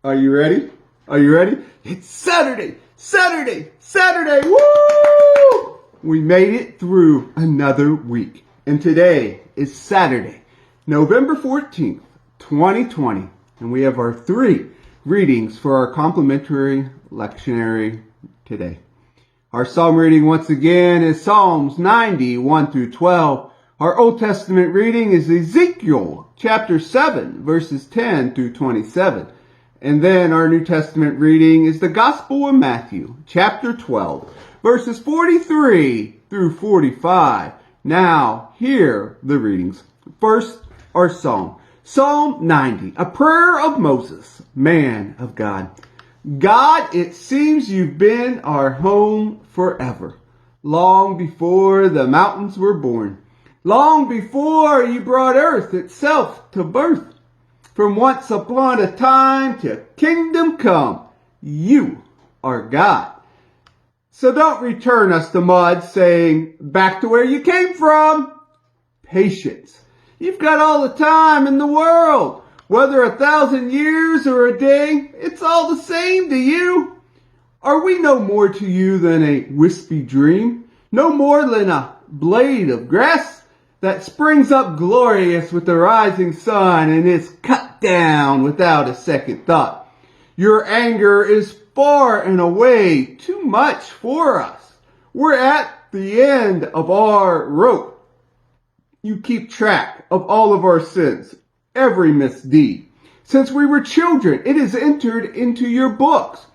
Are you ready? Are you ready? It's Saturday! Saturday! Saturday! Woo! We made it through another week. And today is Saturday, November 14th, 2020. And we have our 3 readings for our complimentary lectionary today. Our psalm reading once again is Psalms 90, 1 through 12. Our Old Testament reading is Ezekiel chapter 7, verses 10 through 27. And then our New Testament reading is the Gospel of Matthew, chapter 12, verses 43 through 45. Now, hear the readings. First, our psalm. Psalm 90, a prayer of Moses, man of God. God, it seems you've been our home forever, long before the mountains were born, long before you brought earth itself to birth. From once upon a time to kingdom come, you are God. So don't return us to mud saying, back to where you came from. Patience. You've got all the time in the world. Whether 1,000 years or a day, it's all the same to you. Are we no more to you than a wispy dream? No more than a blade of grass that springs up glorious with the rising sun and is cut down without a second thought. Your anger is far and away too much for us. We're at the end of our rope. You keep track of all of our sins, every misdeed. Since we were children, it is entered into your books.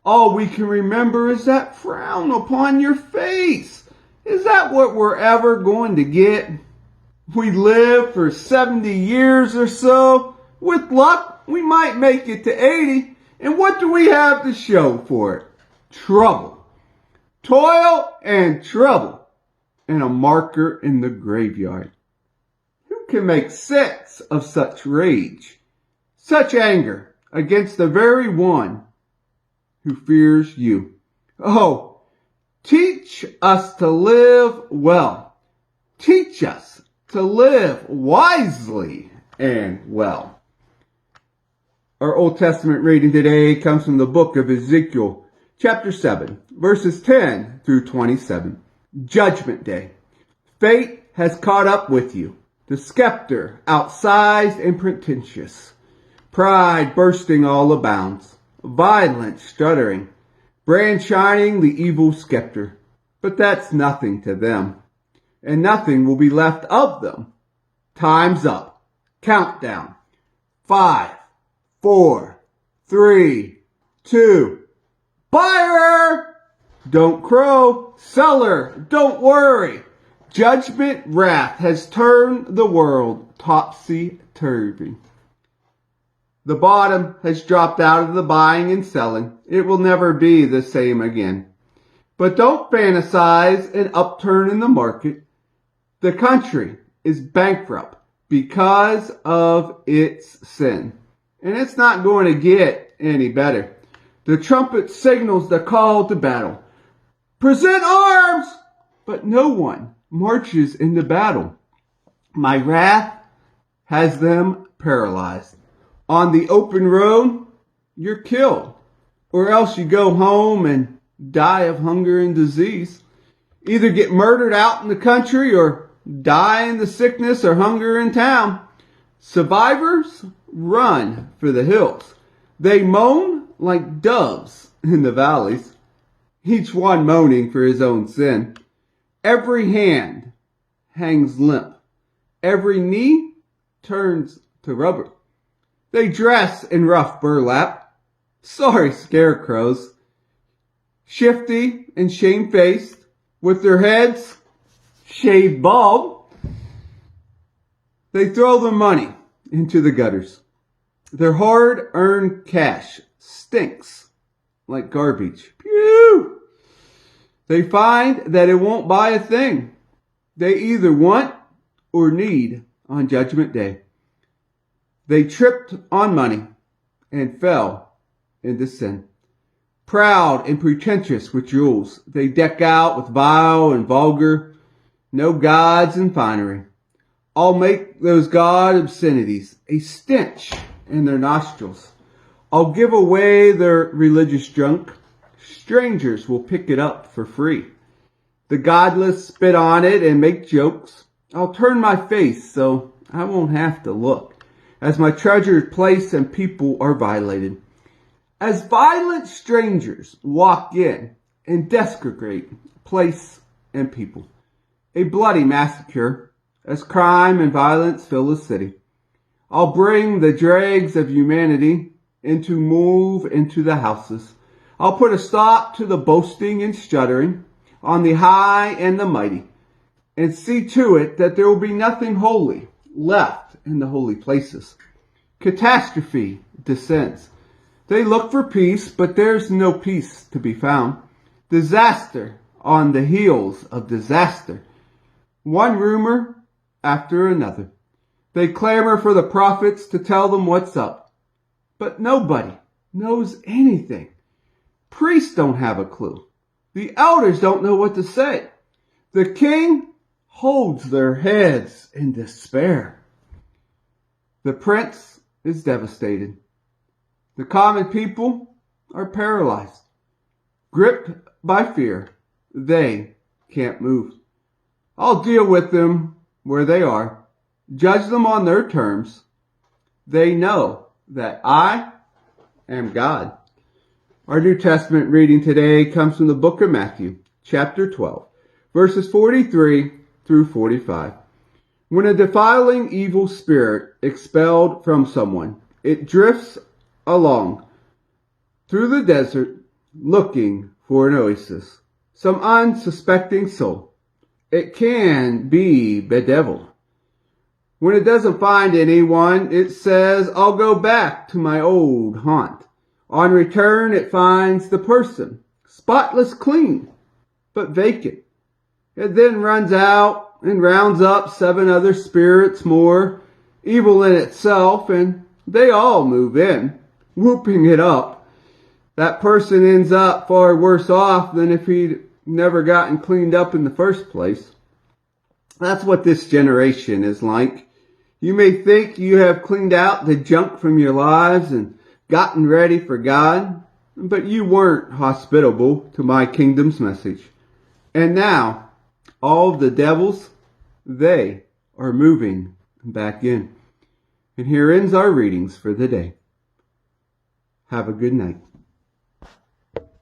All we can remember is that frown upon your face. Is that what we're ever going to get? We live for 70 years or so. With luck, we might make it to 80. And what do we have to show for it? Trouble. Toil and trouble. And a marker in the graveyard. Who can make sense of such rage, such anger against the very one who fears you? Oh, teach us to live well. Teach us to live wisely and well. Our Old Testament reading today comes from the book of Ezekiel, chapter 7, verses 10 through 27. Judgment Day. Fate has caught up with you. The scepter outsized and pretentious. Pride bursting all the bounds. Violence stuttering. Brand shining the evil scepter. But that's nothing to them. And nothing will be left of them. Time's up. Countdown. 5, 4, 3, 2. Buyer! Don't crow. Seller, don't worry. Judgment wrath has turned the world topsy-turvy. The bottom has dropped out of the buying and selling. It will never be the same again. But don't fantasize an upturn in the market. The country is bankrupt because of its sin. And it's not going to get any better. The trumpet signals the call to battle. Present arms! But no one marches into battle. My wrath has them paralyzed. On the open road, you're killed. Or else you go home and die of hunger and disease. Either get murdered out in the country or die in the sickness or hunger in town. Survivors run for the hills. They moan like doves in the valleys, each one moaning for his own sin. Every hand hangs limp. Every knee turns to rubber. They dress in rough burlap. Sorry scarecrows. Shifty and shamefaced, with their heads shaved bald. They throw their money into the gutters. Their hard-earned cash stinks like garbage. Pew! They find that it won't buy a thing. They either want or need on Judgment Day. They tripped on money and fell into sin. Proud and pretentious with jewels, they deck out with vile and vulgar, no gods and finery. All make those god obscenities a stench in their nostrils. I'll give away their religious junk. Strangers will pick it up for free. The godless spit on it and make jokes. I'll turn my face so I won't have to look, as my treasured place and people are violated. As violent strangers walk in and desecrate place and people. A bloody massacre as crime and violence fill the city. I'll bring the dregs of humanity move into the houses. I'll put a stop to the boasting and shuddering on the high and the mighty, and see to it that there will be nothing holy left in the holy places. Catastrophe descends. They look for peace, but there's no peace to be found. Disaster on the heels of disaster. One rumor after another. They clamor for the prophets to tell them what's up. But nobody knows anything. Priests don't have a clue. The elders don't know what to say. The king holds their heads in despair. The prince is devastated. The common people are paralyzed, gripped by fear. They can't move. I'll deal with them where they are, judge them on their terms. They know that I am God. Our New Testament reading today comes from the book of Matthew, chapter 12, verses 43 through 45. When a defiling evil spirit expelled from someone, it drifts along through the desert looking for an oasis, some unsuspecting soul. It can be bedeviled. When it doesn't find anyone, it says, I'll go back to my old haunt. On return, it finds the person, spotless clean, but vacant. It then runs out and rounds up 7 other spirits more evil in itself, and they all move in, whooping it up. That person ends up far worse off than if he'd never gotten cleaned up in the first place. That's what this generation is like. You may think you have cleaned out the junk from your lives and gotten ready for God, but you weren't hospitable to my kingdom's message. And now, all the devils, they are moving back in. And here ends our readings for the day. Have a good night.